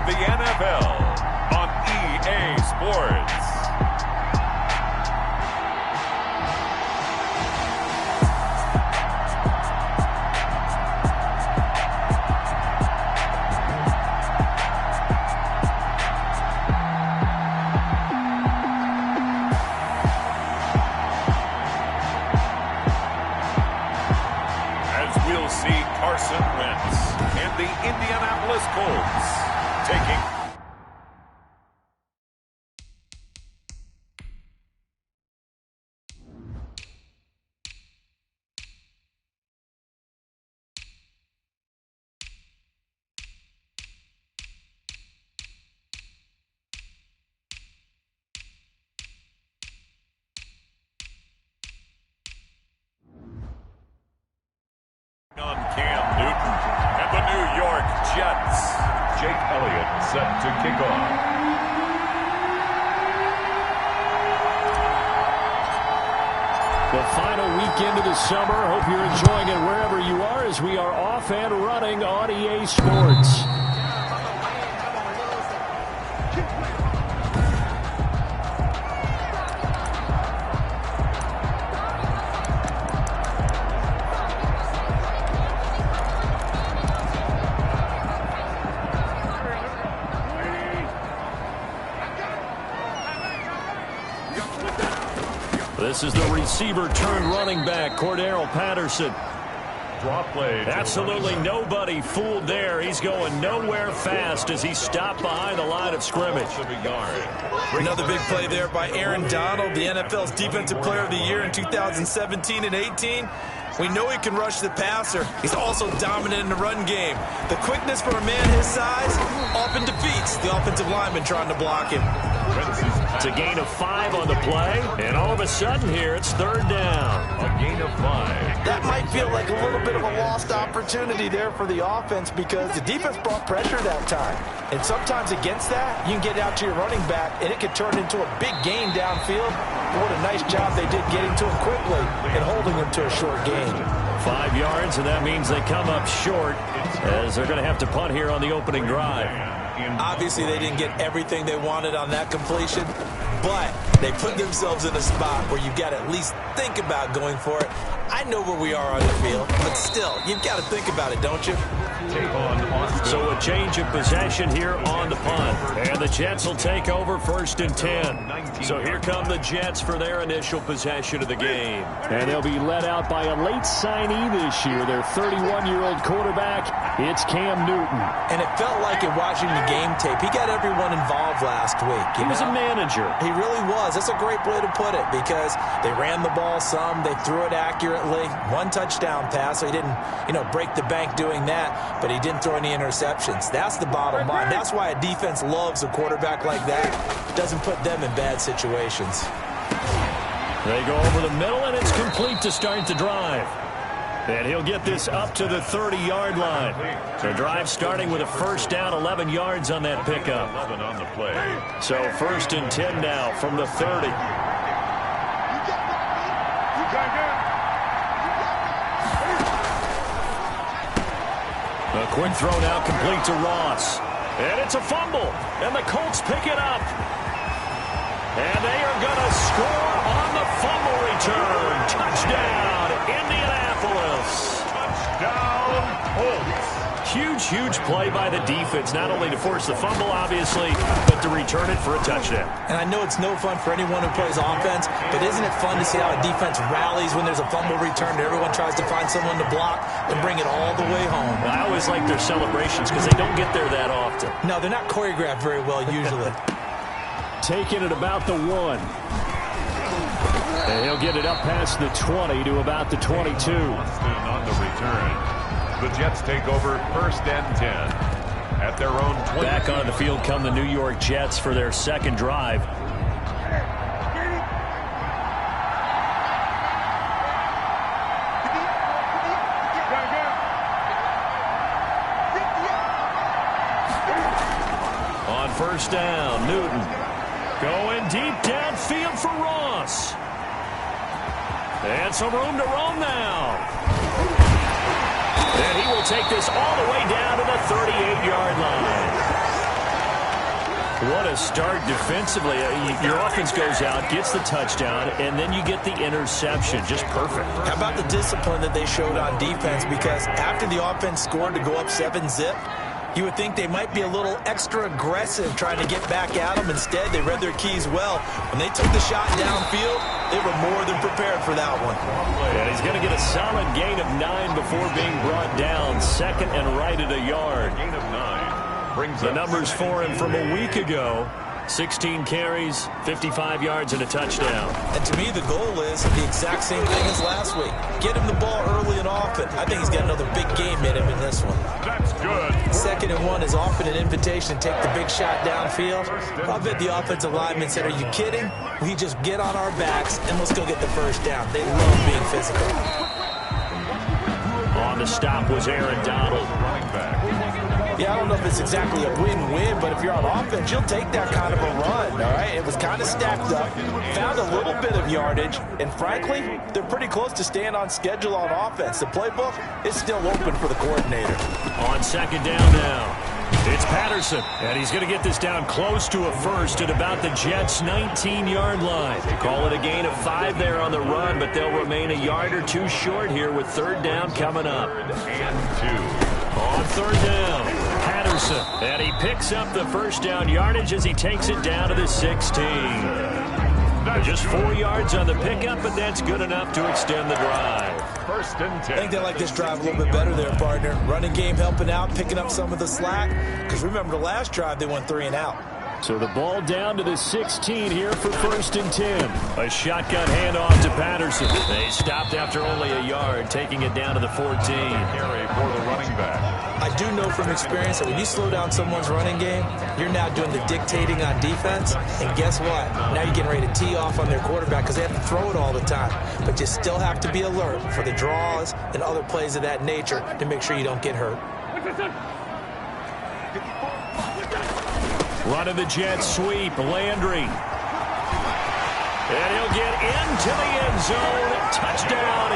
of the NFL on EA Sports. Carson Wentz and the Indianapolis Colts taking on Cam Newton and the New York Jets. Jake Elliott set to kick off. The final weekend of the summer. Hope you're enjoying it wherever you are as we are off and running on EA Sports. This is the receiver turned running back, Cordero Patterson. Draw play. Absolutely nobody fooled there. He's going nowhere fast as he stopped behind the line of scrimmage. Another big play there by Aaron Donald, the NFL's Defensive Player of the Year in 2017 and 18. We know he can rush the passer. He's also dominant in the run game. The quickness for a man his size often defeats the offensive lineman trying to block him. It's a gain of 5 on the play, and all of a sudden here it's third down. A gain of 5. That might feel like a little bit of a lost opportunity there for the offense because the defense brought pressure that time. And sometimes against that, you can get out to your running back, and it could turn into a big gain downfield. What a nice job they did getting to him quickly and holding him to a short gain. 5 yards, and that means they come up short as they're going to have to punt here on the opening drive. Obviously, they didn't get everything they wanted on that completion, but they put themselves in a spot where you've got to at least think about going for it. I know where we are on the field, but still, you've got to think about it, don't you? So a change of possession here on the punt. And the Jets will take over 1st and 10. So here come the Jets for their initial possession of the game. And they'll be led out by a late signee this year, their 31-year-old quarterback. It's Cam Newton. And it felt like in watching the game tape, he got everyone involved last week. He was a manager. He really was. That's a great way to put it because they ran the ball some, they threw it accurately. 1 touchdown pass, so he didn't, break the bank doing that, but he didn't throw any interceptions. That's the bottom line. That's why a defense loves a quarterback like that. Doesn't put them in bad situations. They go over the middle, and it's complete to start the drive. And he'll get this up to the 30-yard line. The drive starting with a first down, 11 yards on that pickup. 11 on the play. So 1st and 10 now from the 30. A quick throw now complete to Ross. And it's a fumble. And the Colts pick it up. And they are going to score on the fumble return. Touchdown, Indianapolis. Touchdown, Colts. Huge play by the defense, not only to force the fumble, obviously, but to return it for a touchdown. And I know it's no fun for anyone who plays offense, but isn't it fun to see how a defense rallies when there's a fumble return and everyone tries to find someone to block and bring it all the way home? I always like their celebrations because they don't get there that often. No, they're not choreographed very well usually. Taking it about the 1. And he'll get it up past the 20 to about the 22. On the return. The Jets take over 1st and 10 at their own 20. Back on the field come the New York Jets for their second drive. On 1st down, Newton going deep downfield for Ross. And some room to roam now. And he will take this all the way down to the 38-yard line. What a start defensively. Your offense goes out, gets the touchdown, and then you get the interception. Just perfect. How about the discipline that they showed on defense? Because after the offense scored to go up 7-zip, you would think they might be a little extra aggressive trying to get back at them. Instead, they read their keys well. When they took the shot downfield, they were more than prepared for that one. And he's going to get a solid gain of 9 before being brought down. Second and right at a yard. Gain of 9. Brings the numbers for him from a week ago. 16 carries, 55 yards, and a touchdown. And to me, the goal is the exact same thing as last week. Get him the ball early and often. I think he's got another big game in him in this one. That's good. 2nd and 1 is often an invitation to take the big shot downfield. I bet the offensive lineman said, are you kidding? We just get on our backs and let's go get the first down. They love being physical. On the stop was Aaron Donald. Running back. Yeah, I don't know if it's exactly a win-win, but if you're on offense, you'll take that kind of a run, all right? It was kind of stacked up, found a little bit of yardage, and frankly, they're pretty close to staying on schedule on offense. The playbook is still open for the coordinator. On 2nd down now. It's Patterson, and he's going to get this down close to a first at about the Jets' 19-yard line. Call it a gain of 5 there on the run, but they'll remain a yard or 2 short here with 3rd down coming up. 3rd and 2. On 3rd down, Patterson, and he picks up the first down yardage as he takes it down to the 16. Just 4 yards on the pickup, but that's good enough to extend the drive. 1st and 10. I think they like this drive a little bit better there, partner. Running game helping out, picking up some of the slack. Because remember, the last drive, they went 3 and out. So the ball down to the 16 here for 1st and 10. A shotgun handoff to Patterson. They stopped after only a yard, taking it down to the 14. Carry for the running back. I do know from experience that when you slow down someone's running game, you're now doing the dictating on defense. And guess what? Now you're getting ready to tee off on their quarterback because they have to throw it all the time. But you still have to be alert for the draws and other plays of that nature to make sure you don't get hurt. Running the Jets sweep, Landry. And he'll get into the end zone. Touchdown,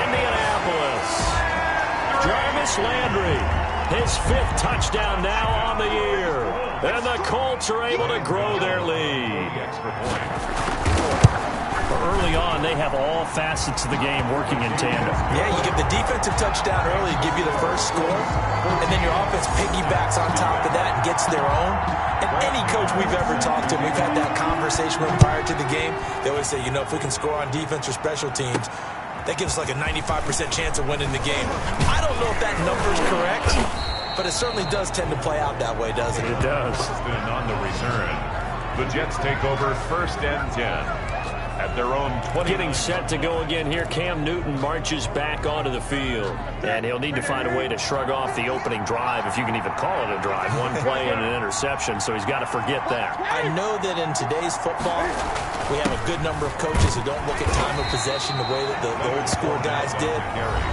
Indianapolis. Jarvis Landry, his 5th touchdown now on the year. And the Colts are able to grow their lead. Early on, they have all facets of the game working in tandem. Yeah, you give the defensive touchdown early to give you the first score, and then your offense piggybacks on top of that and gets their own. And any coach we've ever talked to, we've had that conversation with prior to the game, they always say, you know, if we can score on defense or special teams, that gives us like a 95% chance of winning the game. I don't know if that number's correct, but it certainly does tend to play out that way, doesn't it? It does. On the return, the Jets take over 1st and 10. At their own 20. Getting set to go again here, Cam Newton marches back onto the field. And he'll need to find a way to shrug off the opening drive, if you can even call it a drive. 1 play and an interception, so he's got to forget that. I know that in today's football, we have a good number of coaches who don't look at time of possession the way that the old school guys did.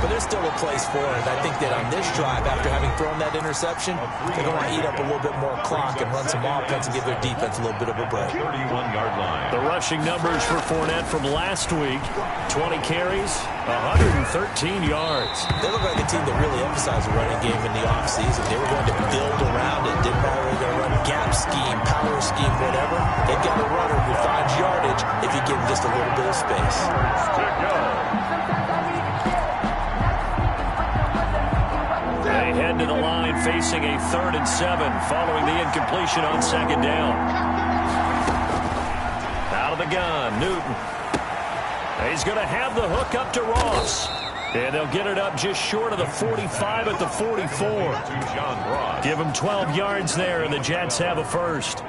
But there's still a place for it. I think that on this drive, after having thrown that interception, they're going to eat up a little bit more clock and run some offense and give their defense a little bit of a break. 31-yard line. The rushing numbers for Fournette from last week, 20 carries, 113 yards. They look like a team that really emphasized the running game in the offseason. They were going to build around it. Didn't matter if they're going to run gap scheme, power scheme, whatever. They've got a runner who finds yardage if you give him just a little bit of space. They head to the line facing a 3rd and 7 following the incompletion on 2nd down. Out of the gun, Newton. He's going to have the hook up to Ross. And they'll get it up just short of the 45 at the 44. Give him 12 yards there, and the Jets have a first.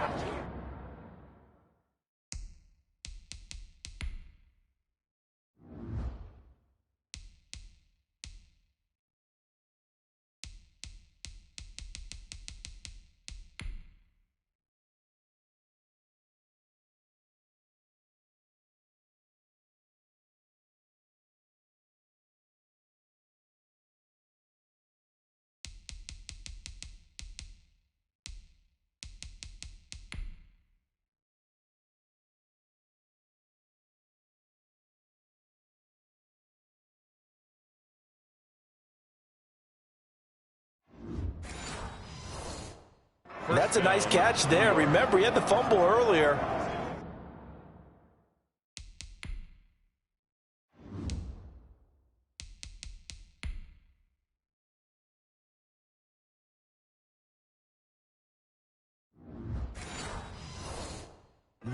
That's a nice catch there. Remember, he had the fumble earlier.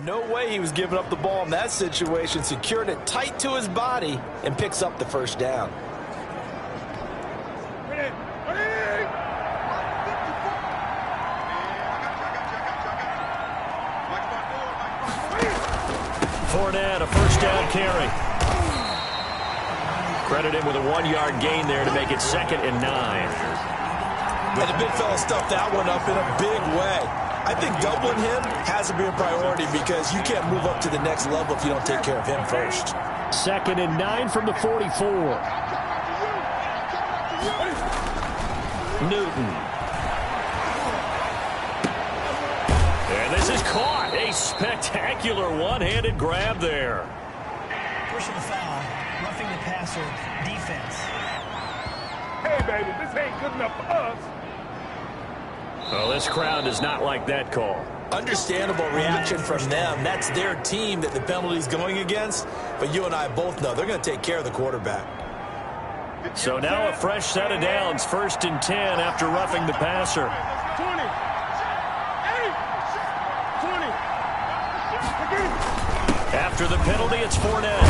No way he was giving up the ball in that situation. Secured it tight to his body and picks up the first down. Fournette, a first down carry. Credit him with a 1-yard gain there to make it 2nd and 9. And the big fella stuffed that one up in a big way. I think doubling him has to be a priority because you can't move up to the next level if you don't take care of him first. 2nd and 9 from the 44. Newton. And this is caught. A spectacular one-handed grab there. Personal foul, roughing the passer, defense. Hey, baby, this ain't good enough for us. Well, this crowd does not like that call. Understandable reaction from them. That's their team that the penalty's going against. But you and I both know they're going to take care of the quarterback. So now a fresh set of downs. 1st and 10 after roughing the passer. 20. After the penalty, it's Fournette.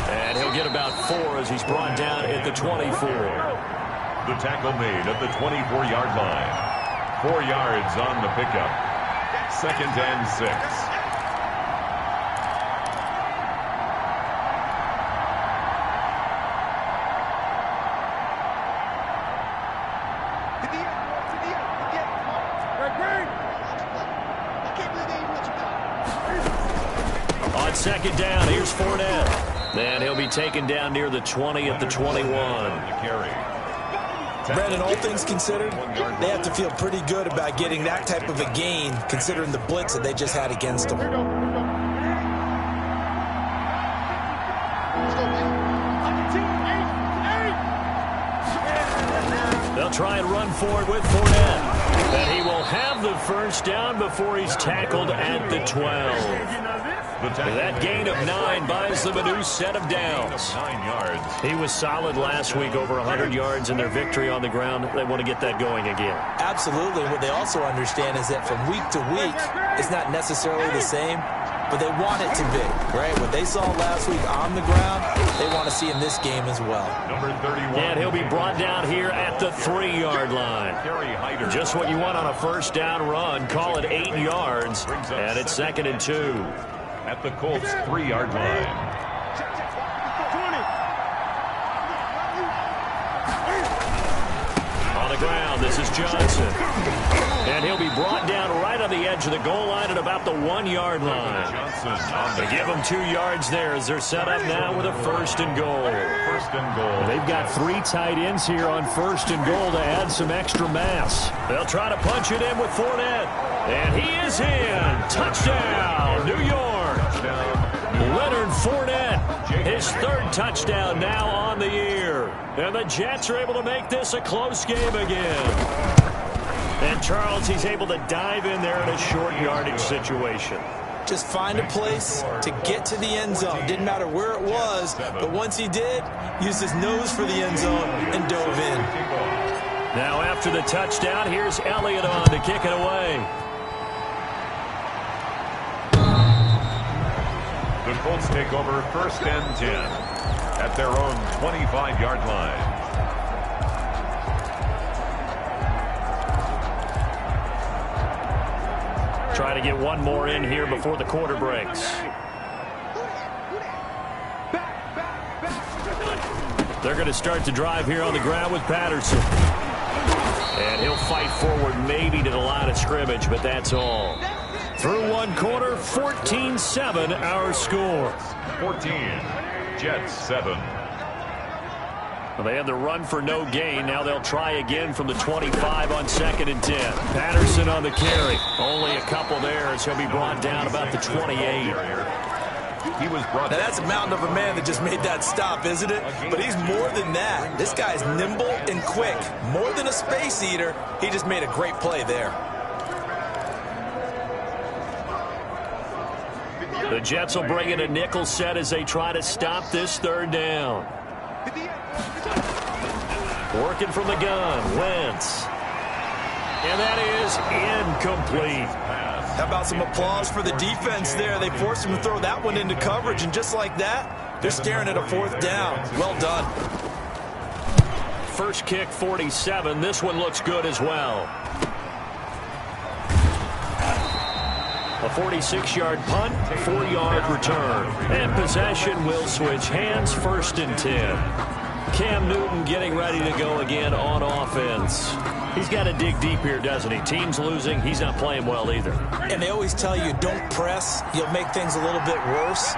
And he'll get about 4 as he's brought down at the 24. The tackle made at the 24-yard line. 4 yards on the pickup. 2nd and 6. On 2nd down, here's Fournette. And he'll be taken down near the 20 at the 21. Brandon, all things considered, they have to feel pretty good about getting that type of a gain considering the blitz that they just had against them. They'll try and run forward with Fournette. But he will have the first down before he's tackled at the 12. That gain of 9 buys them a new set of downs. 9 yards. He was solid last week, over 100 yards in their victory on the ground. They want to get that going again. Absolutely. What they also understand is that from week to week, it's not necessarily the same, but they want it to be, right? What they saw last week on the ground, they want to see in this game as well. Number 31. And he'll be brought down here at the 3-yard line. Just what you want on a first down run. Call it 8 yards, and it's 2nd and 2. At the Colts 3-yard line. On the ground, this is Johnson. And he'll be brought down right on the edge of the goal line at about the 1-yard line. They give them 2 yards there as they're set up now with a 1st and goal. 1st and goal. They've got 3 tight ends here on 1st and goal to add some extra mass. They'll try to punch it in with Fournette. And he is in. Touchdown, New York. Leonard Fournette, his 3rd touchdown now on the year. And the Jets are able to make this a close game again. And Charles, he's able to dive in there in a short yardage situation. Just find a place to get to the end zone. Didn't matter where it was, but once he did, used his nose for the end zone and dove in. Now after the touchdown, here's Elliott on to kick it away. The Colts take over 1st and 10 at their own 25-yard line. Try to get one more in here before the quarter breaks. They're going to start the drive here on the ground with Patterson. And he'll fight forward maybe to the line of scrimmage, but that's all. Through 1 quarter, 14-7 our score. 14, Jets 7. Well, they had the run for no gain. Now they'll try again from the 25 on 2nd and 10. Patterson on the carry. Only a couple there as he'll be brought down about the 28. He was brought now that's a mountain of a man that just made that stop, isn't it? But he's more than that. This guy's nimble and quick. More than a space eater, he just made a great play there. The Jets will bring in a nickel set as they try to stop this third down. Working from the gun, Wentz. And that is incomplete. How about some applause for the defense there? They forced him to throw that one into coverage, and just like that, they're staring at a fourth down. Well done. First kick, 47. This one looks good as well. A 46-yard punt, 4-yard return. And possession will switch hands, 1st and 10. Cam Newton getting ready to go again on offense. He's got to dig deep here, doesn't he? Team's losing. He's not playing well either. And they always tell you, don't press. You'll make things a little bit worse.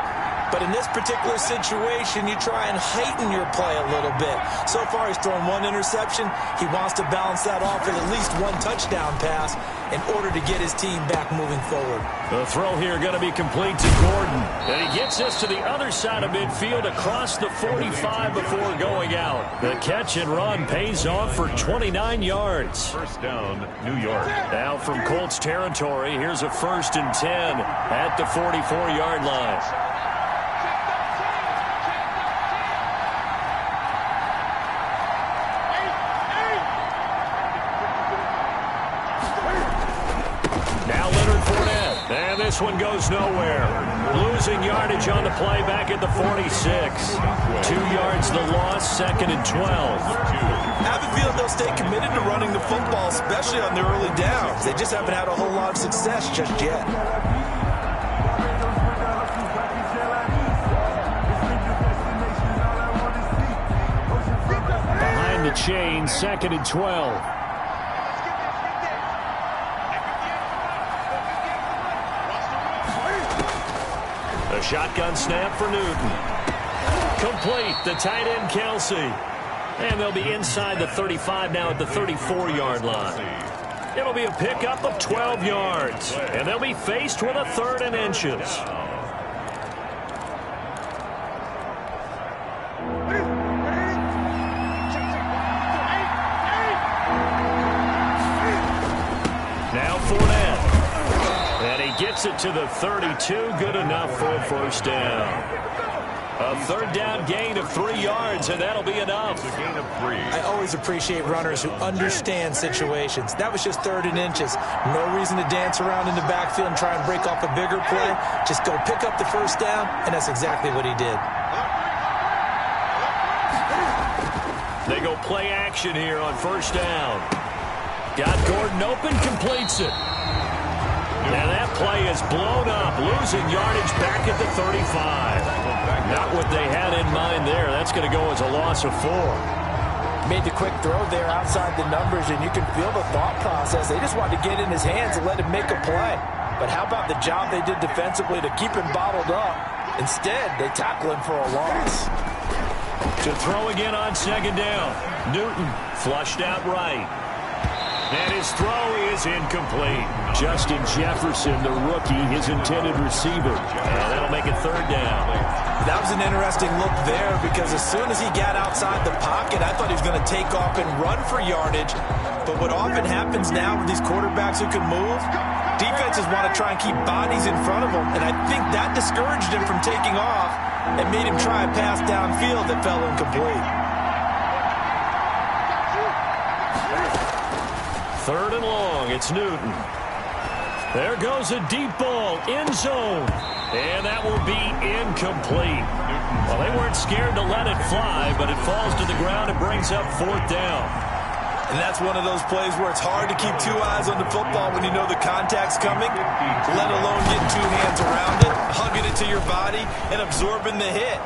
But in this particular situation, you try and heighten your play a little bit. So far, he's thrown 1 interception. He wants to balance that off with at least 1 touchdown pass in order to get his team back moving forward. The throw here going to be complete to Gordon. And he gets us to the other side of midfield across the 45 before going out. The catch and run pays off for 29 yards. First down, New York. Now from Colts territory, here's a 1st and 10 at the 44-yard line. This one goes nowhere. Losing yardage on the play back at the 46. 2 yards the loss, 2nd and 12. I have a feeling they'll stay committed to running the football, especially on their early downs. They just haven't had a whole lot of success just yet. Behind the chain, 2nd and 12. A shotgun snap for Newton. Complete. The tight end, Kelsey. And they'll be inside the 35 now at the 34-yard line. It'll be a pickup of 12 yards. And they'll be faced with a 3rd and inches. Now Fournette. And he gets it to the 32. Good enough for a 1st down. A 3rd down gain of 3 yards, and that'll be enough. A gain of 3. I always appreciate runners who understand situations. That was just 3rd and inches. No reason to dance around in the backfield and try and break off a bigger play. Just go pick up the 1st down, and that's exactly what he did. They go play action here on 1st down. Got Gordon open, completes it. And that play is blown up, losing yardage back at the 35. Not what they had in mind there. That's going to go as a loss of 4. Made the quick throw there outside the numbers, and you can feel the thought process. They just wanted to get in his hands and let him make a play. But how about the job they did defensively to keep him bottled up? Instead, they tackle him for a loss. To throw again on 2nd down. Newton flushed out right. And his throw is incomplete. Justin Jefferson, the rookie, his intended receiver. And that'll make it 3rd down. That was an interesting look there because as soon as he got outside the pocket, I thought he was going to take off and run for yardage. But what often happens now with these quarterbacks who can move, defenses want to try and keep bodies in front of them. And I think that discouraged him from taking off and made him try a pass downfield that fell incomplete. 3rd and long, it's Newton. There goes a deep ball, end zone. And that will be incomplete. Well, they weren't scared to let it fly, but it falls to the ground and brings up 4th down. And that's one of those plays where it's hard to keep 2 eyes on the football when you know the contact's coming, let alone getting 2 hands around it, hugging it to your body, and absorbing the hit.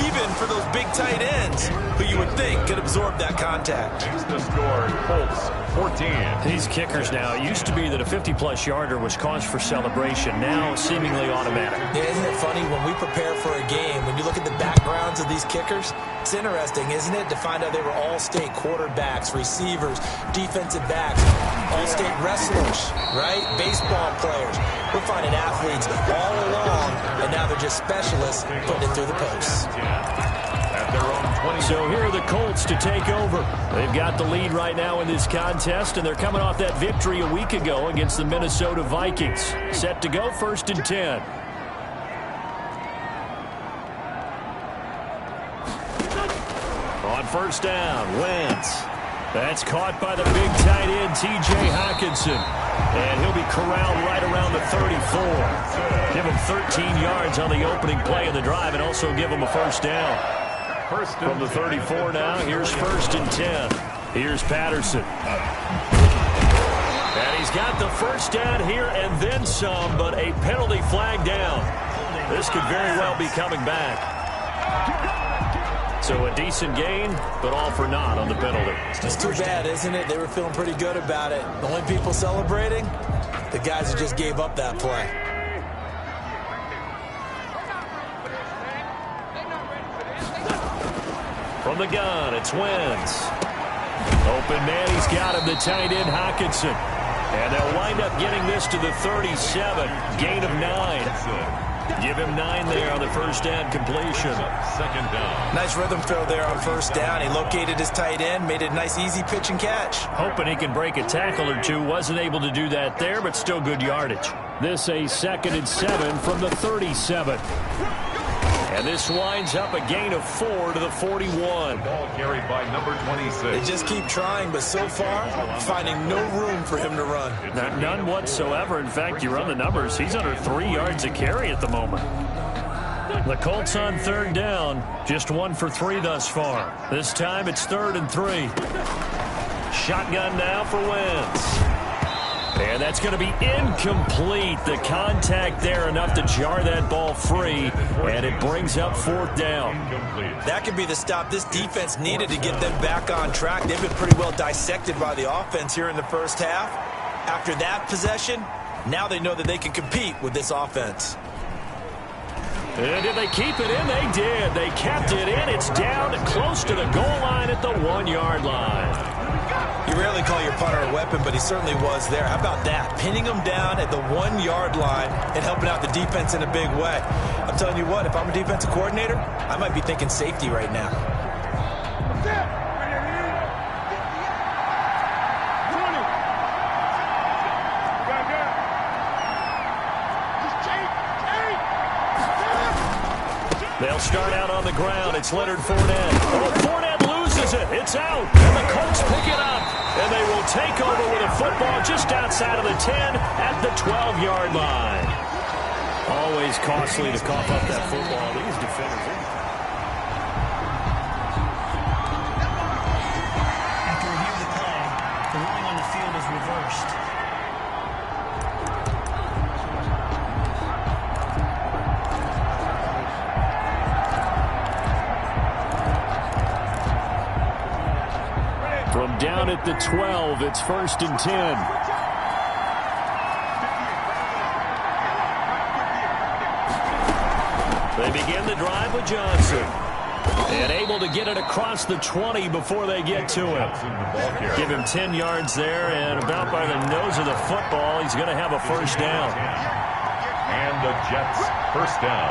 Even for those big tight ends who you would think could absorb that contact. Makes the score, Colts 14. These kickers now, it used to be that a 50-plus yarder was cause for celebration. Now seemingly automatic. Yeah, isn't it funny when we prepare for a game, when you look at the backgrounds of these kickers, it's interesting, isn't it, to find out they were all-state quarterbacks, receivers, defensive backs, all-state wrestlers, right? Baseball players. We're finding athletes all along, and now they're just specialists putting it through the posts. So here are the Colts to take over. They've got the lead right now in this contest, and they're coming off that victory a week ago against the Minnesota Vikings. Set to go 1st and 10. first down. Wentz. That's caught by the big tight end, T.J. Hockenson. And he'll be corralled right around the 34. Give him 13 yards on the opening play of the drive and also give him a first down. From the 34 now, here's 1st and 10. Here's Patterson. And he's got the first down here and then some, but a penalty flag down. This could very well be coming back. So a decent gain, but all for naught on the penalty. It's too bad, isn't it? They were feeling pretty good about it. The only people celebrating, the guys who just gave up that play. From the gun, it's Wentz. Open man, he's got him, the tight end, Hockenson. And they'll wind up getting this to the 37, gain of 9. Give him 9 there on the first down completion. Second down. Nice rhythm throw there on first down. He located his tight end, made it a nice easy pitch and catch. Hoping he can break a tackle or two. Wasn't able to do that there, but still good yardage. This a 2nd and 7 from the 37. And this winds up a gain of 4 to the 41. Ball carried by number 26. They just keep trying, but so far, finding no room for him to run. None whatsoever. In fact, you run the numbers. He's under 3 yards a carry at the moment. The Colts on 3rd down. Just 1 for 3 thus far. This time it's 3rd and 3. Shotgun now for Wentz. And that's going to be incomplete. The contact there enough to jar that ball free, and it brings up 4th down. That could be the stop this defense needed to get them back on track. They've been pretty well dissected by the offense here in the first half. After that possession, now they know that they can compete with this offense. And did they keep it in? They did. They kept it in. It's down close to the goal line at the 1-yard line. You rarely call your punter a weapon, but he certainly was there. How about that? Pinning him down at the 1-yard line and helping out the defense in a big way. I'm telling you what, if I'm a defensive coordinator, I might be thinking safety right now. They'll start out on the ground. It's Leonard Fournette. Oh, Fournette loses it. It's out. And the Colts pick it up. And they will take over with a football just outside of the 10 at the 12-yard line. Always costly to cough up that football. These defenders. After review of the play, the ruling on the field is reversed. From down at the 12, it's 1st and 10. They begin the drive with Johnson. And able to get it across the 20 before they get to him. Give him 10 yards there, and about by the nose of the football, he's going to have a first down. And the Jets first down.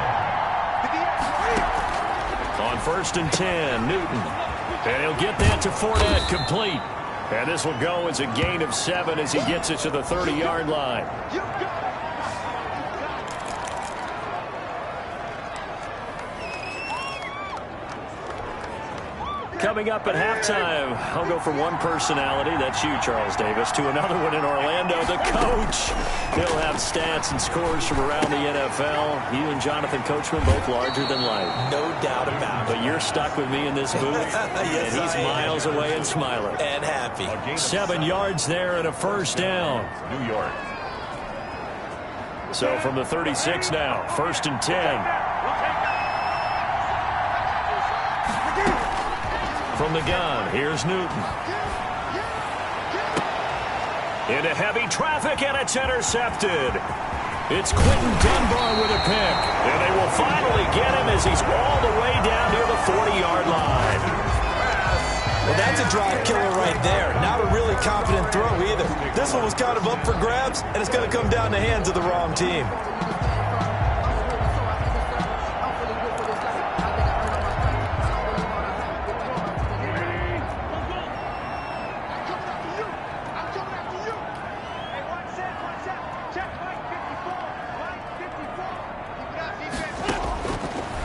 On 1st and 10, Newton. And he'll get that to Fournette, complete. And this will go as a gain of 7 as he gets it to the 30-yard line. Coming up at halftime, I'll go from one personality, that's you, Charles Davis, to another one in Orlando, the coach. He'll have stats and scores from around the NFL. You and Jonathan Coachman, both larger than life. No doubt about it. But you're stuck with me in this booth, Yes, and he's miles away and smiling. And happy. 7 yards there and a first down. New York. So from the 36 now, 1st and 10. From the gun, here's Newton. Into heavy traffic, and it's intercepted. It's Quentin Dunbar with a pick. And they will finally get him as he's all the way down near the 40-yard line. Well, that's a drive killer right there. Not a really confident throw either. This one was kind of up for grabs, and it's going to come down the hands of the wrong team.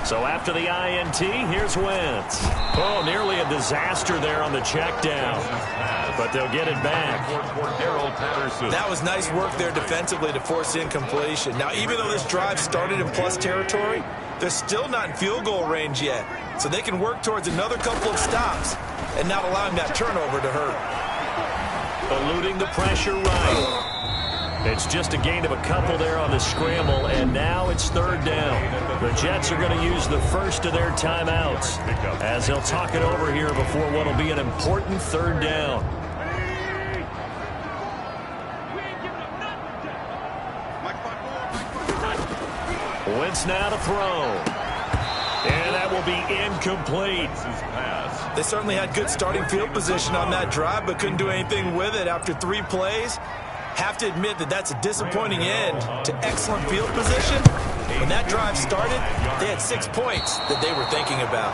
So after the INT, here's Wentz. Oh, nearly a disaster there on the check down. But they'll get it back. That was nice work there defensively to force incompletion. Now, even though this drive started in plus territory, they're still not in field goal range yet. So they can work towards another couple of stops and not allowing that turnover to hurt. Eluding the pressure right. It's just a gain of a couple there on the scramble, and now it's third down. The Jets are going to use the first of their timeouts as they'll talk it over here before what will be an important third down. Wentz now to throw. And that will be incomplete. They certainly had good starting field position on that drive, but couldn't do anything with it after 3 plays. Have to admit that that's a disappointing end to excellent field position. When that drive started, they had 6 points that they were thinking about.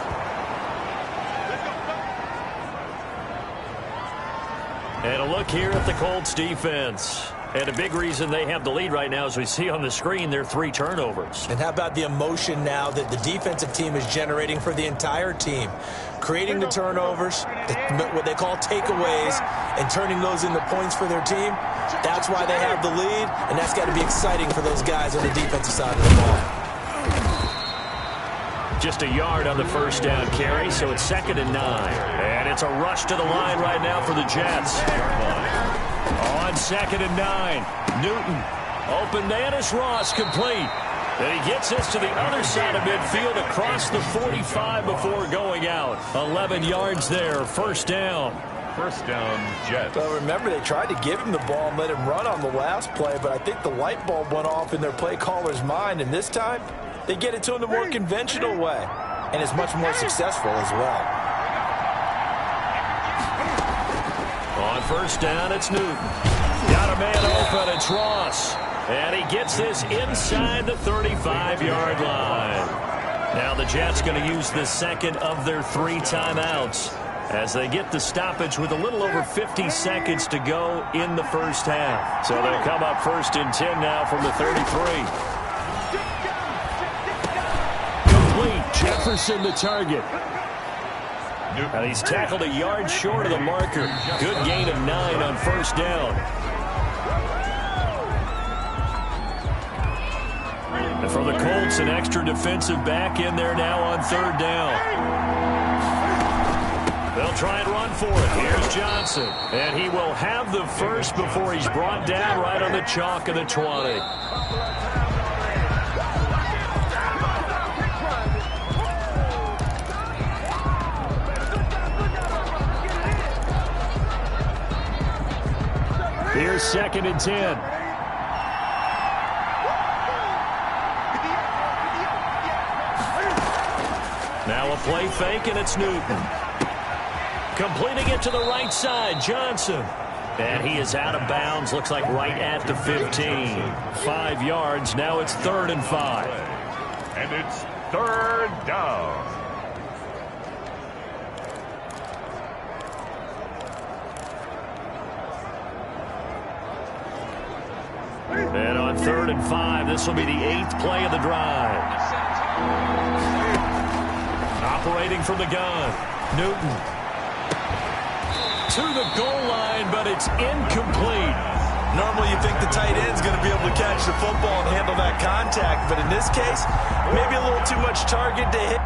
And a look here at the Colts defense. And a big reason they have the lead right now, as we see on the screen, their 3 turnovers. And how about the emotion now that the defensive team is generating for the entire team? Creating the turnovers, what they call takeaways, and turning those into points for their team. That's why they have the lead, and that's got to be exciting for those guys on the defensive side of the ball. Just a yard on the first down carry, so it's 2nd and 9. And it's a rush to the line right now for the Jets. On 2nd and 9, Newton. Open to Ennis Ross, complete. And he gets this to the other side of midfield across the 45 before going out. 11 yards there, first down. First down, Jets. Well, remember, they tried to give him the ball and let him run on the last play, but I think the light bulb went off in their play caller's mind, and this time they get it to him the more conventional way, and it's much more successful as well. On first down, it's Newton. Got a man open, it's Ross. And he gets this inside the 35-yard line. Now the Jets going to use the second of their 3 timeouts as they get the stoppage with a little over 50 seconds to go in the first half. So they'll come up 1st and 10 now from the 33. Complete. Jefferson the target. And he's tackled a yard short of the marker. Good gain of 9 on first down. And for the Colts, an extra defensive back in there now on 3rd down. They'll try and run for it. Here's Johnson. And he will have the first before he's brought down right on the chalk of the 20. Here's 2nd and 10. Now a play fake, and it's Newton. Completing it to the right side, Johnson. And he is out of bounds, looks like right at the 15. 5 yards, now it's 3rd and 5. And it's 3rd down. And on 3rd and 5, this will be the 8th play of the drive. Operating from the gun, Newton. To the goal line, but it's incomplete. Normally you think the tight end's going to be able to catch the football and handle that contact, but in this case, maybe a little too much target to hit.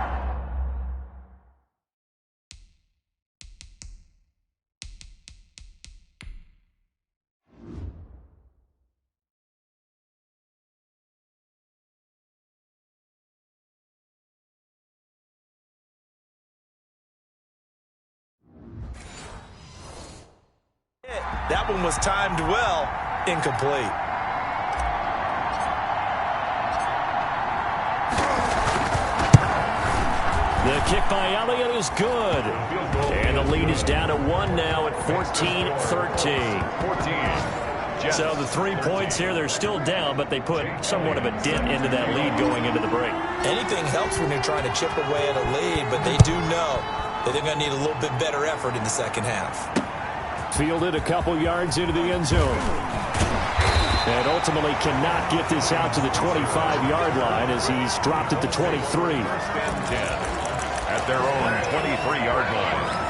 That one was timed well, incomplete. The kick by Elliott is good. And the lead is down to 1 now at 14-13. So the 3 points here, they're still down, but they put somewhat of a dent into that lead going into the break. Anything helps when you're trying to chip away at a lead, but they do know that they're going to need a little bit better effort in the second half. Fielded a couple yards into the end zone. And ultimately cannot get this out to the 25-yard line as he's dropped it to 23. First and 10 at their own 23-yard line.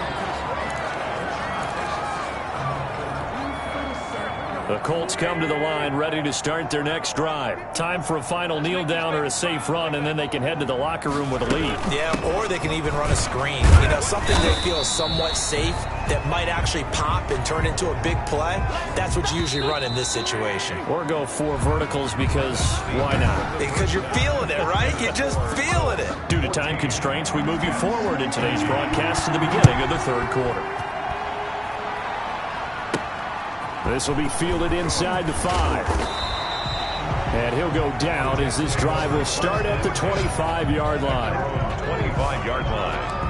The Colts come to the line ready to start their next drive. Time for a final kneel down or a safe run, and then they can head to the locker room with a lead. Yeah, or they can even run a screen. You know, something they feel is somewhat safe that might actually pop and turn into a big play. That's what you usually run in this situation. Or go 4 verticals because why not? Because you're feeling it, right? You're just feeling it. Due to time constraints, we move you forward in today's broadcast to the beginning of the third quarter. This will be fielded inside the 5. And he'll go down as this drive will start at the 25-yard line. 25-yard line.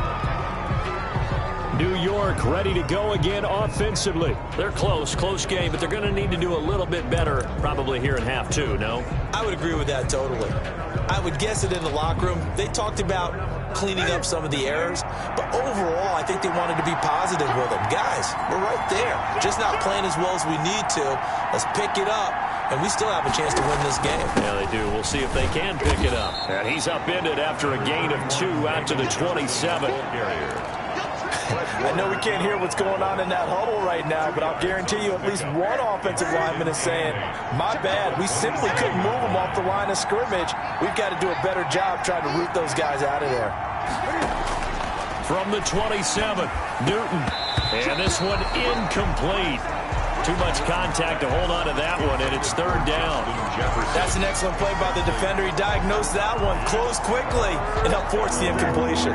New York ready to go again offensively. They're close game, but they're going to need to do a little bit better probably here in half 2, no? I would agree with that totally. I would guess it in the locker room. They talked about cleaning up some of the errors, but overall, I think they wanted to be positive with them. Guys, we're right there. Just not playing as well as we need to. Let's pick it up, and we still have a chance to win this game. Yeah, they do. We'll see if they can pick it up. And he's upended after a gain of 2 out to the 27. I know we can't hear what's going on in that huddle right now, but I'll guarantee you at least one offensive lineman is saying, my bad, we simply couldn't move them off the line of scrimmage. We've got to do a better job trying to root those guys out of there. From the 27, Newton. And this one incomplete. Too much contact to hold on to that one, and it's third down. That's an excellent play by the defender. He diagnosed that one, closed quickly, and helped force the incompletion.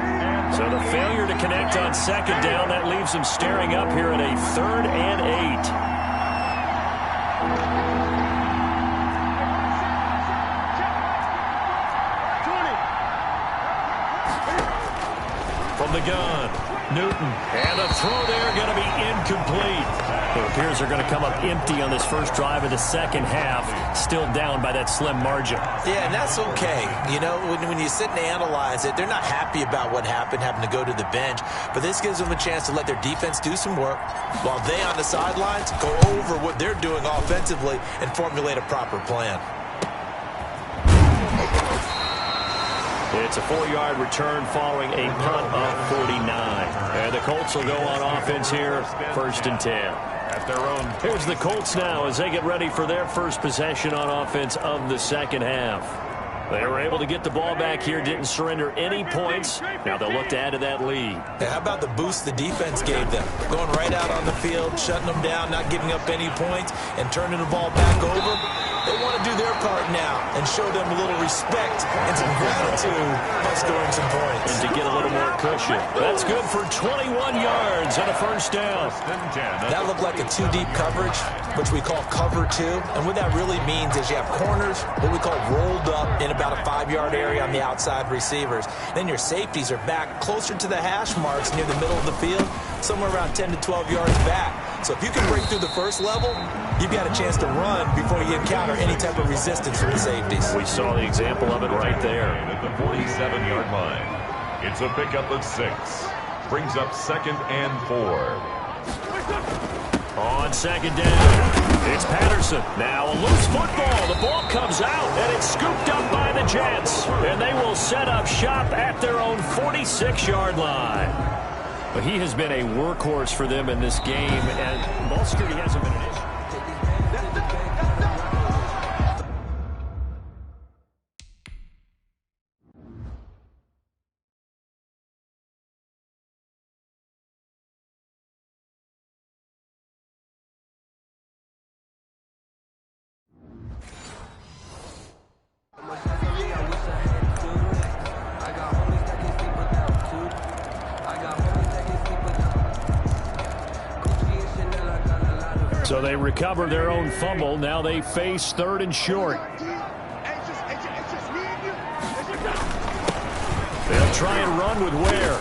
So the failure to connect on second down, that leaves him staring up here at a 3rd and 8. From the gun, Newton. And the throw there going to be incomplete. It appears they're going to come up empty on this first drive of the second half, still down by that slim margin. Yeah, and that's okay. You know, when you sit and analyze it, they're not happy about what happened, having to go to the bench. But this gives them a chance to let their defense do some work while they on the sidelines go over what they're doing offensively and formulate a proper plan. It's a 4-yard return following a punt of 49. And the Colts will go on offense here, 1st and 10. At their own. Here's the Colts now as they get ready for their first possession on offense of the second half. They were able to get the ball back here, didn't surrender any points. Now they'll look to add to that lead. How about the boost the defense gave them? Going right out on the field, shutting them down, not giving up any points, and turning the ball back over. They want to do their part now and show them a little respect and some gratitude by scoring some points. And to get a little more cushion. That's good for 21 yards and a first down. That looked like a 2-deep coverage, which we call cover 2. And what that really means is you have corners, what we call rolled up in about a 5-yard area on the outside receivers. Then your safeties are back closer to the hash marks near the middle of the field, somewhere around 10 to 12 yards back. So if you can break through the first level, you've got a chance to run before you encounter any type of resistance from the safeties. We saw the example of it right there. At the 47-yard line, it's a pickup of 6. Brings up 2nd and 4. On second down, it's Patterson. Now a loose football. The ball comes out, and it's scooped up by the Jets. And they will set up shop at their own 46-yard line. But he has been a workhorse for them in this game, and ball security hasn't been an issue. So they recover their own fumble. Now they face 3rd and short. They'll try and run with Ware.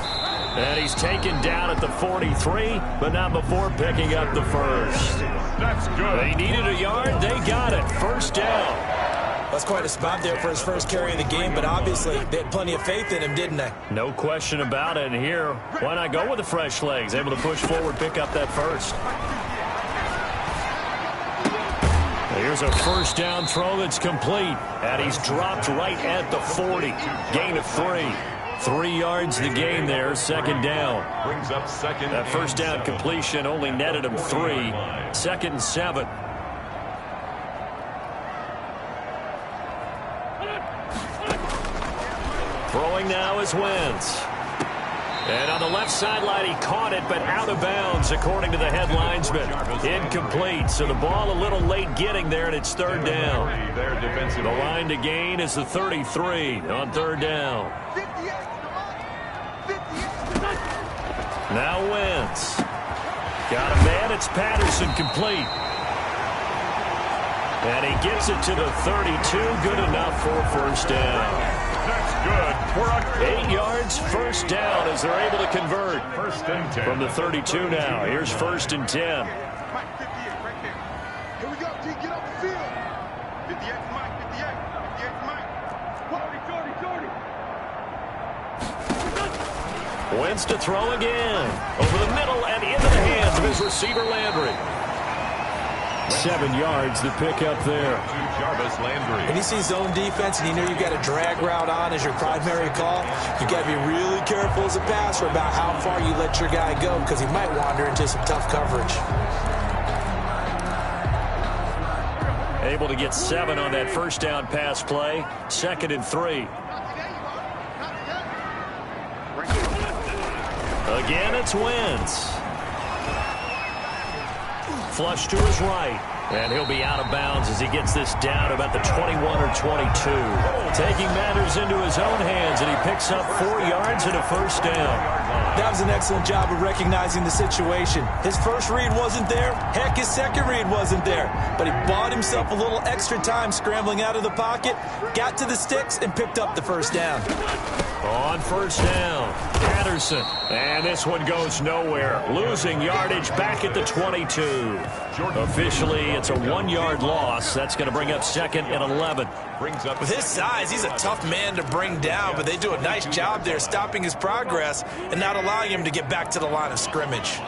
And he's taken down at the 43, but not before picking up the first. That's good. They needed a yard. They got it. First down. That's quite a spot there for his first carry of the game, but obviously they had plenty of faith in him, didn't they? No question about it. And here, why not go with the fresh legs? Able to push forward, pick up that first. Here's a first down throw that's complete. And he's dropped right at the 40. Gain of 3. 3 yards the gain there, second down. Brings up second. That first down completion only netted him 3. Second and 7. Throwing now is Wentz. And on the left sideline, he caught it, but out of bounds, according to the head linesman. Incomplete, so the ball a little late getting there, and it's third down. The line to gain is the 33 on third down. Now Wentz. Got a man, it's Patterson, complete. And he gets it to the 32, good enough for a first down. That's good. 8 yards, first down as they're able to convert. First and 10. From the 32 now. Here's first and 10. Here we go, T. Get off the field. 58 Mike, 58. 58 Mike. 40. Wentz to throw again. Over the middle and into the hands of his receiver, Landry. 7 yards, the pickup there. To Jarvis Landry. When you see zone defense and you know you've got a drag route on as your primary call, you got to be really careful as a passer about how far you let your guy go because he might wander into some tough coverage. Able to get 7 on that first down pass play. Second and 3. Again, it's Wentz. Flush to his right. And he'll be out of bounds as he gets this down about the 21 or 22. Taking matters into his own hands, and he picks up 4 yards and a first down. That was an excellent job of recognizing the situation. His first read wasn't there. Heck, his second read wasn't there. But he bought himself a little extra time scrambling out of the pocket, got to the sticks, and picked up the first down. On first down, Patterson. And this one goes nowhere. Losing yardage back at the 22. Officially, it's a 1-yard loss. That's going to bring up second and 11. With his size, he's a tough man to bring down, but they do a nice job there stopping his progress and not allowing him to get back to the line of scrimmage.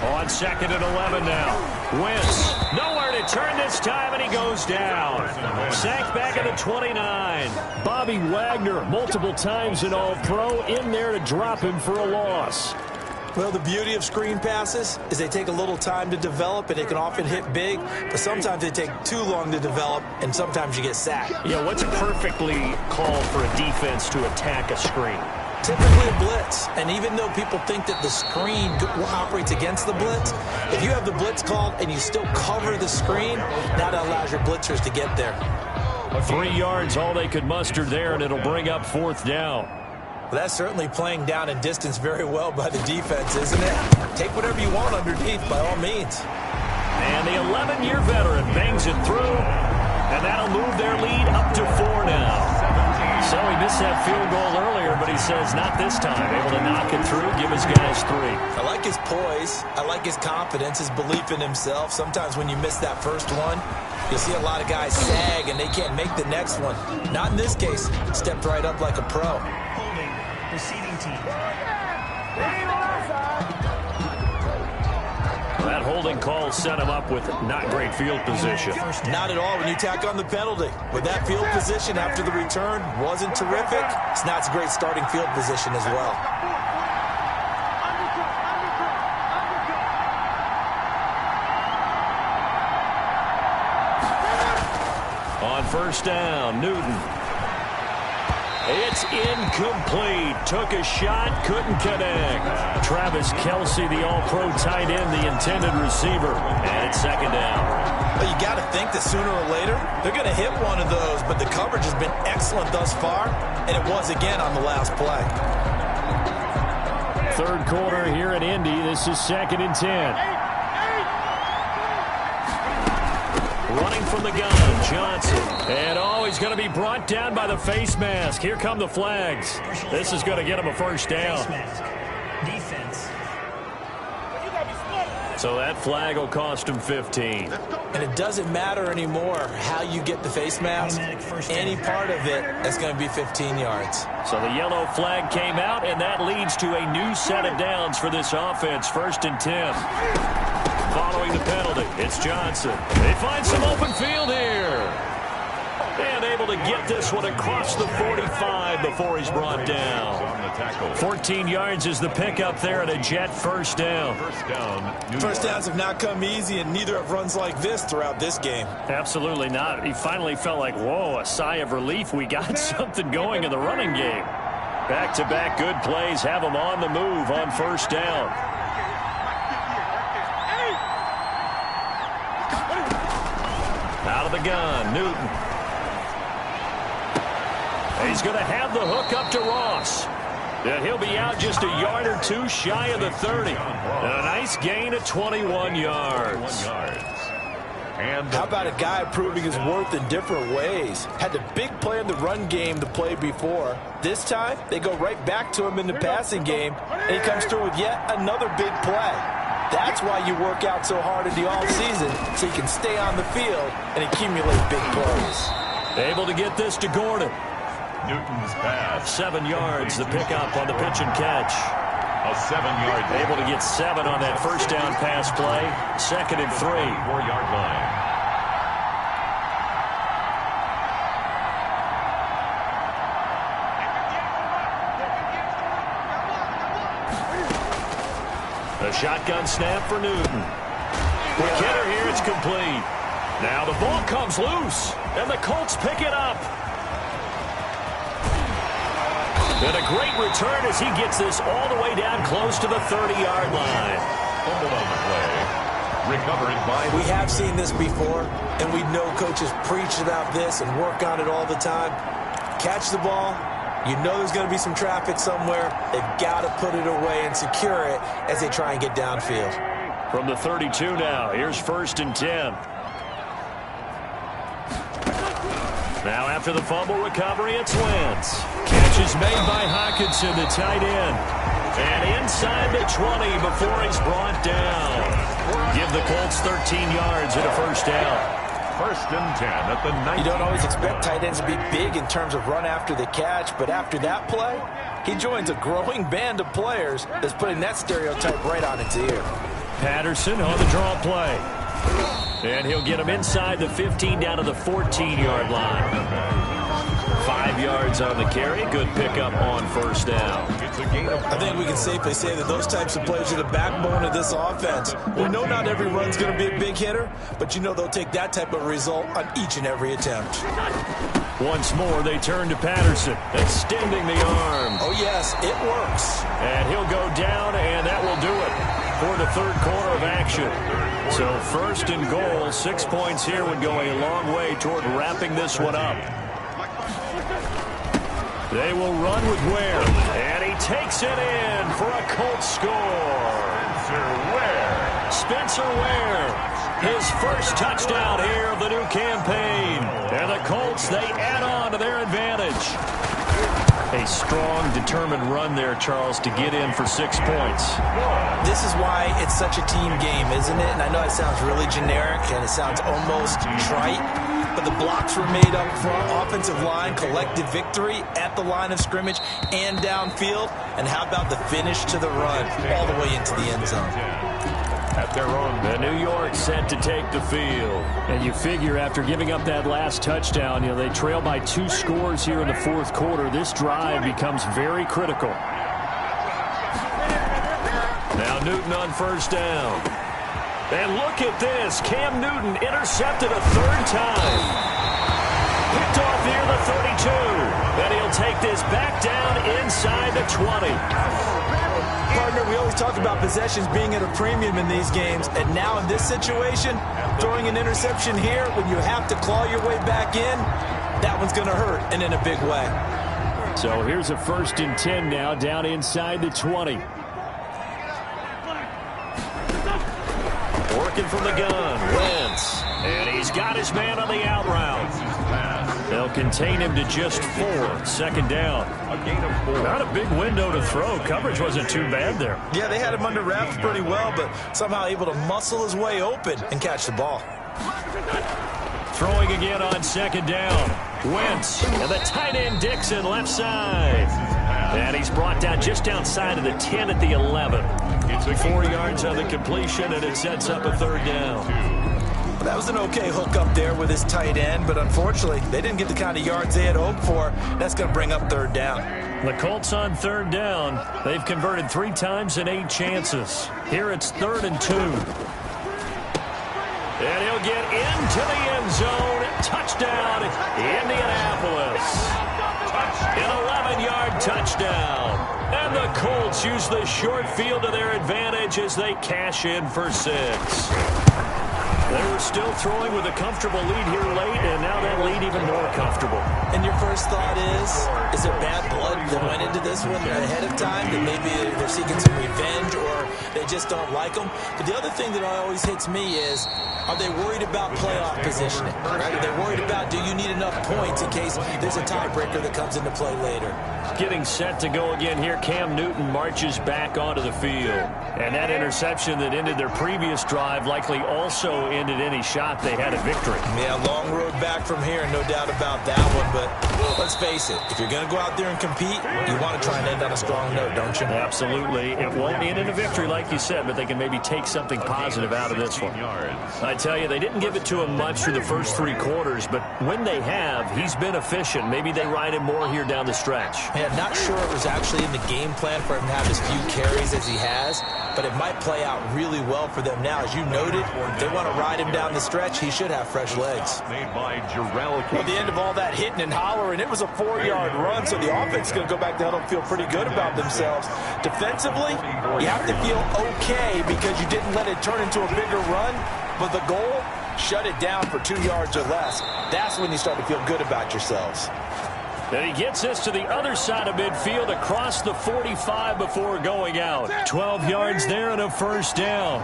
On second and 11 now. Wentz, nowhere to turn this time, and he goes down. Sacked back at the 29. Bobby Wagner, multiple times an All-Pro, in there to drop him for a loss. Well, the beauty of screen passes is they take a little time to develop, and they can often hit big, but sometimes they take too long to develop, and sometimes you get sacked. Yeah, what's perfectly called for a defense to attack a screen? Typically a blitz, and even though people think that the screen operates against the blitz, if you have the blitz called and you still cover the screen, now that allows your blitzers to get there. 3 yards, all they could muster there, and it'll bring up fourth down. Well, that's certainly playing down and distance very well by the defense, isn't it? Take whatever you want underneath, by all means. And the 11-year veteran bangs it through, and that'll move their lead up to 4 now. So he missed that field goal earlier, but he says not this time. Able to knock it through, give his guys 3. I like his poise. I like his confidence, his belief in himself. Sometimes when you miss that first one, you'll see a lot of guys sag and they can't make the next one. Not in this case. Stepped right up like a pro. Holding, receiving team. That holding call set him up with not great field position. Not at all when you tack on the penalty. With that field position after the return wasn't terrific, it's not a great starting field position as well. On first down, Newton. It's incomplete. Took a shot, couldn't connect. Travis Kelce, the all-pro tight end, the intended receiver. And it's second down. But you got to think that sooner or later, they're going to hit one of those. But the coverage has been excellent thus far, and it was again on the last play. Third quarter here in Indy. This is second and 10. Running from the gun, Johnson. And he's going to be brought down by the face mask. Here come the flags. This is going to get him a first down. Defense. So that flag will cost him 15. And it doesn't matter anymore how you get the face mask. Any part of it, that's going to be 15 yards. So the yellow flag came out, and that leads to a new set of downs for this offense. First and 10. following the penalty. It's Johnson. They find some open field here. And able to get this one across the 45 before he's brought down. 14 yards is the pickup there at a Jet first down. First downs have not come easy, and neither have runs like this throughout this game. Absolutely not. He finally felt like, whoa, a sigh of relief. We got something going in the running game. Back-to-back good plays have him on the move on first down. Out of the gun, Newton. He's going to have the hook up to Ross. And he'll be out just a yard or two shy of the 30. And a nice gain of 21 yards. How about a guy proving his worth in different ways? Had the big play in the run game the play before. This time, they go right back to him in the passing game, and he comes through with yet another big play. That's why you work out so hard in the offseason, so you can stay on the field and accumulate big plays. Able to get this to Gordon. Newton's pass. 7 yards, the pickup on the pitch and catch. A 7-yard. Able to get 7 on that first down pass play. 2nd and 3. 4-yard line. A shotgun snap for Newton. Quick hitter here, it's complete. Now the ball comes loose, and the Colts pick it up. And a great return as he gets this all the way down close to the 30-yard line. Fumbled on the play. Recovered by... We have seen this before, and we know coaches preach about this and work on it all the time. Catch the ball. You know there's going to be some traffic somewhere. They've got to put it away and secure it as they try and get downfield. From the 32 now, here's 1st and 10. Now after the fumble recovery, it's Wentz. Catch is made by Hockenson, the tight end. And inside the 20 before he's brought down. Give the Colts 13 yards and a first down. 1st and 10 at the 19. You don't always expect tight ends to be big in terms of run after the catch, but after that play, he joins a growing band of players that's putting that stereotype right on its ear. Patterson on the draw play. And he'll get him inside the 15 down to the 14-yard line. 5 yards on the carry. Good pickup on first down. I think we can safely say that those types of plays are the backbone of this offense. We know not every run's going to be a big hitter, but you know they'll take that type of result on each and every attempt. Once more, they turn to Patterson, extending the arm. Oh, yes, it works. And he'll go down, and that will do it for the 3rd quarter of action. So 1st and goal, 6 points here would go a long way toward wrapping this one up. They will run with Ware, and he takes it in for a Colts score. Spencer Ware, his first touchdown here of the new campaign. And the Colts, they add on to their advantage. A strong, determined run there, Charles, to get in for 6 points. This is why it's such a team game, isn't it? And I know it sounds really generic, and it sounds almost trite. But the blocks were made up front, offensive line, collective victory at the line of scrimmage and downfield. And how about the finish to the run all the way into the end zone? At their own, the New York set to take the field. And you figure after giving up that last touchdown, you know, they trail by 2 scores here in the 4th quarter. This drive becomes very critical. Now Newton on first down. And look at this. Cam Newton intercepted a 3rd time. Picked off near the 32. And he'll take this back down inside the 20. Partner, we always talk about possessions being at a premium in these games. And now in this situation, throwing an interception here when you have to claw your way back in, that one's going to hurt, and in a big way. So here's a 1st and 10 now down inside the 20. Working from the gun, Wentz. And he's got his man on the out route. They'll contain him to just 4. 2nd down. A gain of 4. Not a big window to throw. Coverage wasn't too bad there. Yeah, they had him under wraps pretty well, but somehow able to muscle his way open and catch the ball. Throwing again on 2nd down. Wentz and the tight end Dixon left side. And he's brought down just outside of the 10 at the 11. It's 4 yards on the completion, and it sets up a third down. Well, that was an okay hook up there with his tight end, but unfortunately, they didn't get the kind of yards they had hoped for. That's going to bring up third down. The Colts on third down. They've converted 3 times in 8 chances. Here it's 3rd and 2. And he'll get into the end zone. Touchdown, Indianapolis. An 11-yard touchdown. And the Colts use the short field to their advantage as they cash in for 6. They were still throwing with a comfortable lead here late, and now that lead even more comfortable. And your first thought is there bad blood that went into this one ahead of time, that maybe they're seeking some revenge or they just don't like them? But the other thing that always hits me is, are they worried about playoff positioning? Right? Are they worried about, do you need enough points in case there's a tiebreaker that comes into play later? Getting set to go again here, Cam Newton marches back onto the field. And that interception that ended their previous drive likely also ended any shot they had at victory. Yeah, long road back from here, no doubt about that one. But let's face it, if you're going to go out there and compete, you want to try and end on a strong note, don't you? Absolutely. It won't end in a victory, like you said, but they can maybe take something positive out of this one. I tell you, they didn't give it to him much through the first 3 quarters, but when they have, he's been efficient. Maybe they ride him more here down the stretch. Yeah, not sure it was actually in the game plan for him to have as few carries as he has, but it might play out really well for them now. As you noted, if they want to ride him down the stretch, he should have fresh legs. Well, at the end of all that hitting and hollering, it was a 4-yard run, so the offense is going to go back to huddle and feel pretty good about themselves. Defensively, you have to feel okay because you didn't let it turn into a bigger run, but the goal, shut it down for 2 yards or less. That's when you start to feel good about yourselves. And he gets this to the other side of midfield across the 45 before going out. 12 yards there and a first down.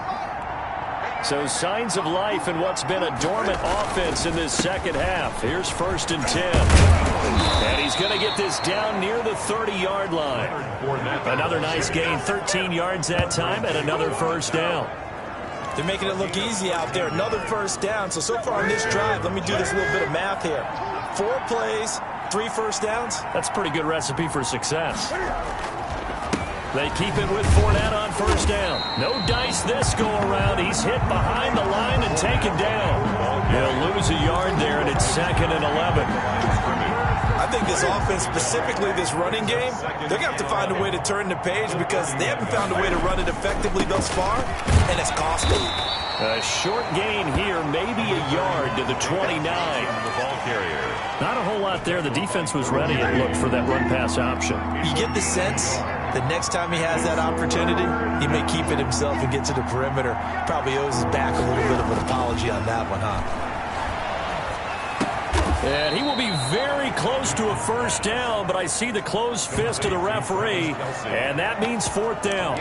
So signs of life in what's been a dormant offense in this second half. Here's 1st and 10. And he's going to get this down near the 30-yard line. Another nice gain, 13 yards that time, and another first down. They're making it look easy out there. Another first down. So far on this drive, let me do this little bit of math here. 4 plays, 3 first downs. That's a pretty good recipe for success. They keep it with Fournette on first down. No dice this go around. He's hit behind the line and taken down. They'll lose a yard there, and it's 2nd and 11. I think this offense, specifically this running game, they're going to have to find a way to turn the page because they haven't found a way to run it effectively thus far, and it's costing. A short gain here, maybe a yard to the 29. The ball carrier. Not a whole lot there. The defense was ready and looked for that run-pass option. You get the sense that next time he has that opportunity, he may keep it himself and get to the perimeter. Probably owes his back a little bit of an apology on that one, huh? And he will be very close to a first down, but I see the closed fist of the referee, and that means 4th down.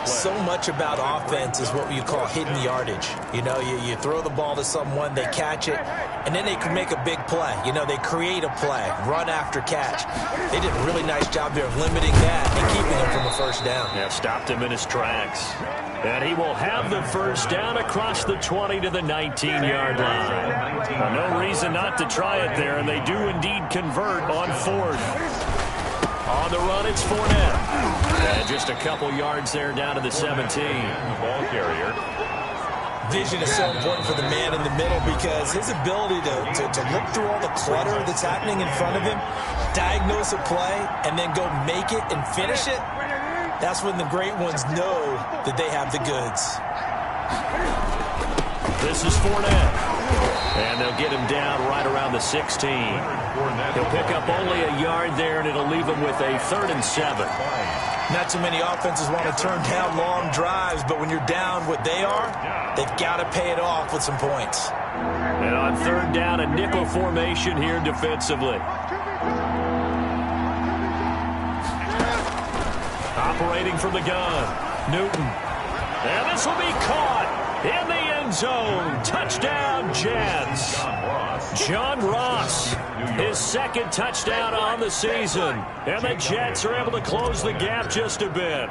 So much about offense is what you call hidden yardage. You know, you throw the ball to someone, they catch it, and then they can make a big play. You know, they create a play, run after catch. They did a really nice job there of limiting that and keeping him from a first down. Yeah, stopped him in his tracks. And he will have the first down across the 20 to the 19-yard line. No reason not to try it there, and they do indeed convert on 4th. On the run, it's Fournette. And just a couple yards there down to the 17. The ball carrier. Vision is so important for the man in the middle because his ability to look through all the clutter that's happening in front of him, diagnose a play, and then go make it and finish it, that's when the great ones know that they have the goods. This is Fournette. And they'll get him down right around the 16. He'll pick up only a yard there, and it'll leave him with a 3rd and 7. Not too many offenses want to turn down long drives, but when you're down what they are, they've got to pay it off with some points. And on 3rd down, a nickel formation here defensively. Operating from the gun, Newton. And this will be caught in the end zone. Touchdown, Jets. John Ross, his 2nd touchdown on the season. And the Jets are able to close the gap just a bit.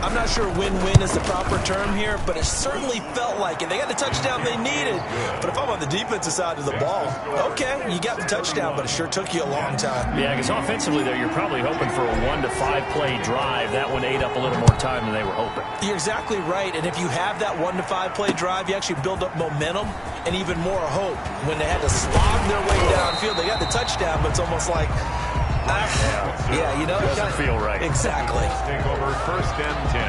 I'm not sure win-win is the proper term here, but it certainly felt like it. They got the touchdown they needed. But if I'm on the defensive side of the ball, okay, you got the touchdown, but it sure took you a long time. Yeah, because offensively there, you're probably hoping for a 1 to 5 play drive. That one ate up a little more time than they were hoping. You're exactly right, and if you have that 1 to 5 play drive, you actually build up momentum and even more hope. When they had to slog their way downfield, they got the touchdown, but it's almost like, yeah, you know, it doesn't feel right. Exactly. Take over 1st and 10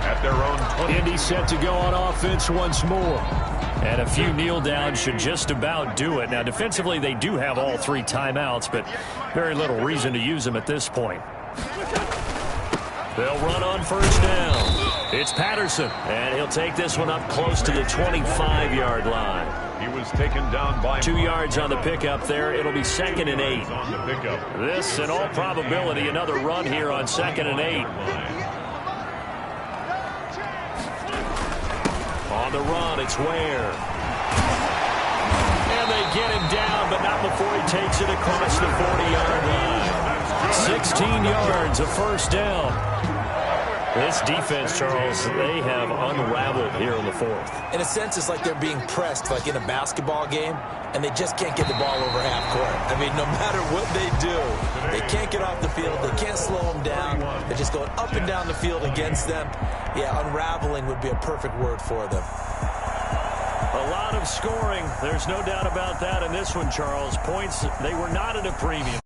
at their own 20. Indy set to go on offense once more. And a few kneel downs should just about do it. Now, defensively, they do have all 3 timeouts, but very little reason to use them at this point. They'll run on 1st down. It's Patterson, and he'll take this one up close to the 25-yard line. He was taken down by 2 yards on the pickup there. It'll be 2nd and 8. on the pickup. This, in all probability, another run here on 2nd and 8. On the run, it's Ware. And they get him down, but not before he takes it across the 40-yard line. 16 yards, a 1st down. This defense, Charles, they have unraveled here in the 4th. In a sense, it's like they're being pressed, like in a basketball game, and they just can't get the ball over half court. I mean, no matter what they do, they can't get off the field. They can't slow them down. They're just going up and down the field against them. Yeah, unraveling would be a perfect word for them. A lot of scoring. There's no doubt about that in this one, Charles. Points, they were not at a premium.